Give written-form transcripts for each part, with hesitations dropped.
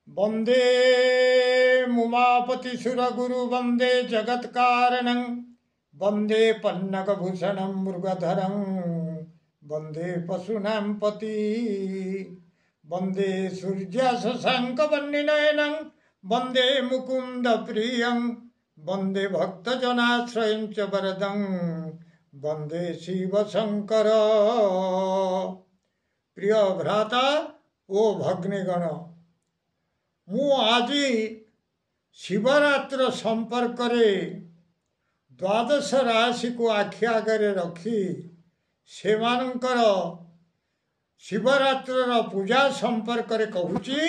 वंदे मुमापति सुरगुरु वंदे जगत्कारणं वंदे पन्नगभूषणं मृगधरं वंदे पशूनां पति वंदे सूर्य शशांक वह्निनयनं वंदे मुकुंद प्रियं वंदे भक्तजनाश्रयं च वरदं वंदे शिव शंकर। प्रिय भ्राता ओ भग्नीगण, मु आजी शिवरात्र संपर्क द्वादश राशि को आखि आगे रखी सेमानंकर शिवरात्र पूजा संपर्क कहूची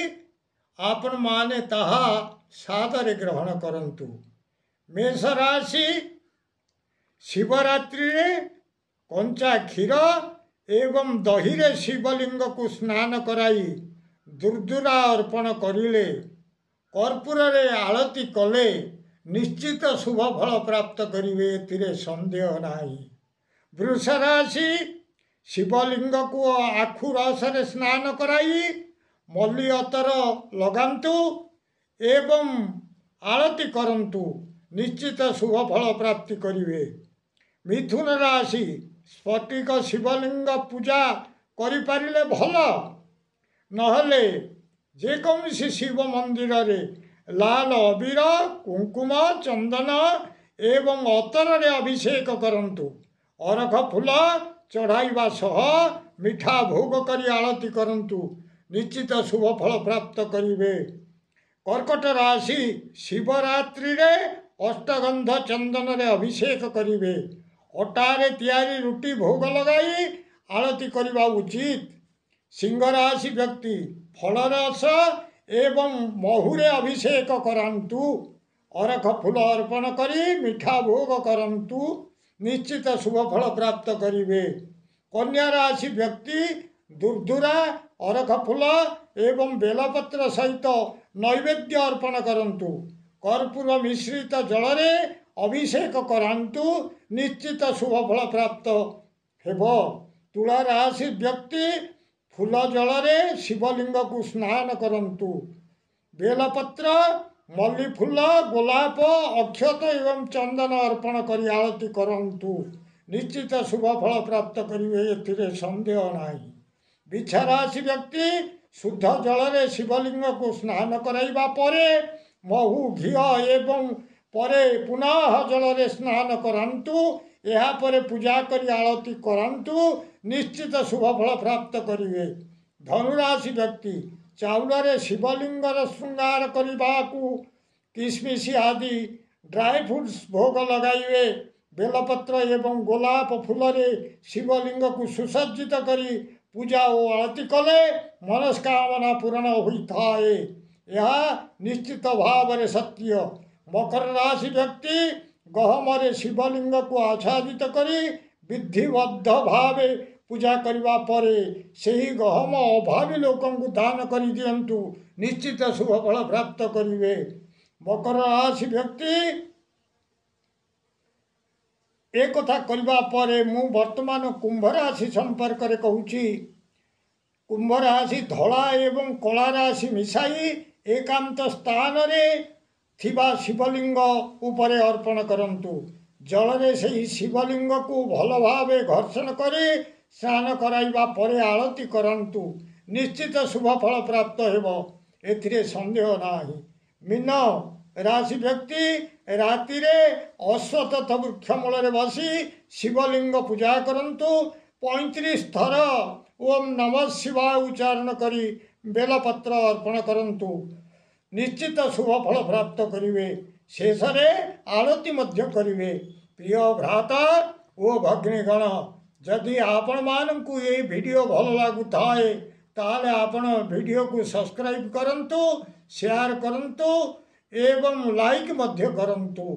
आपण माने ताहा सादरे ग्रहण करंतु। मेष राशि शिवरात्रि कंचा क्षीर एवं दहीरे शिवलिंग को स्नान कराई दुर्दुरा अर्पण करिले कर्पूर रे आळती कले निश्चित शुभ फल प्राप्त करिवे, एथिरे संदेह नाही। वृष राशि शिवलिंग को आखु रस रे स्नान कराई मल्ली अतर लगांतु एवं आळती करंतु, निश्चित शुभ फल प्राप्ति करिवे। मिथुन राशि स्फटिक शिवलिंग पूजा करि पारिले भल, नहले जेकोसी शिव मंदिर रे लाल अबीर कुंकुम चंदन एवं अतर रे अभिषेक करंतु। अरख फूल चढ़ाइबा सह मिठा भोग करी आळती करंतु, निश्चित शुभ फल प्राप्त करिवे। कर्कट राशि शिवरात्रि रे अष्टगंध चंदन रे अभिषेक करिवे। अटारे तैयारी रुटी भोग लगाई आळती करिबा उचित। सिंह राशि व्यक्ति फल रस एवं महुरे अभिषेक करंतु। अरख फूल अर्पण करी मिठा भोग करंतु, निश्चित शुभ फल प्राप्त करिवे। कन्या राशि व्यक्ति दुर्दुरा अरख फूल एवं बेलपत्र सहित नैवेद्य अर्पण करंतु। कर्पूर मिश्रित जल रे अभिषेक करंतु, निश्चित शुभ फल प्राप्त हेबो। तुला राशि व्यक्ति फूल जल रे शिवलिंग को स्नान करंतु। बेलपत्र मल्ली फूल गोलाप अक्षत एवं चंदन अर्पण करी आळती करंतु, निश्चित शुभ फल प्राप्त करिवे, एथिरे संदेह नाही। बिछा राशि व्यक्ति शुद्ध जल रे शिवलिंग को स्नान कराइबा परे महु घी एवं परे पुनः जल रे स्नान करंतु। यहाँ परे पूजा करी आळती करंतु, निश्चित शुभ फल प्राप्त करिवे। धनुराशि व्यक्ति चाउल रे शिवलिंगर श्रृंगार करबाकू किसमिश आदि ड्राई फ्रूट्स भोग लगाइवे। बेलपत्र एवं गोलाप फूल रे शिवलिंग को सुसज्जित करी पूजा और आरती कले मनस्कामना पूर्ण होइथाए, यह निश्चित भाव रे सत्य। मकर राशि व्यक्ति गहम रे शिवलिंग को आच्छादित करी विधिबद्ध भावे पूजा करबा परे सही गहम अभावी लोकों को दान करी दियंतु, निश्चित शुभ फल प्राप्त करिवे। मकर राशि व्यक्ति एक कथा करबा परे मु वर्तमान कुंभ राशि संपर्क रे कहूची। कुंभ राशि धला एवं कला राशि मिसाई एकांत स्थान रे थिबा शिवलिंग उपरे अर्पण करंतु। जल रे सही शिवलिंग को भल भावे घर्षण करे स्नान कराइबा परे आळती करंतु, निश्चित शुभ फल प्राप्त हेबो, एथिरे संदेह नाही। मीन राशि व्यक्ति राति रे अश्वत्थ वृक्ष मूल रे बसी शिवलिंग पूजा करंतु। 35 थर ओम नमः शिवाय उच्चारण करी बेलपत्र अर्पण करंतु, निश्चित शुभ फल प्राप्त करिवे। शेष रे आळती मध्य करिवे। प्रिय भ्राता ओ भग्नीगण, जदि आपण मानकु ये वीडियो भल लागु थाए ताले आपण वीडियो को सब्सक्राइब करंतु, शेयर करंतु एवं लाइक मध्य करंतु।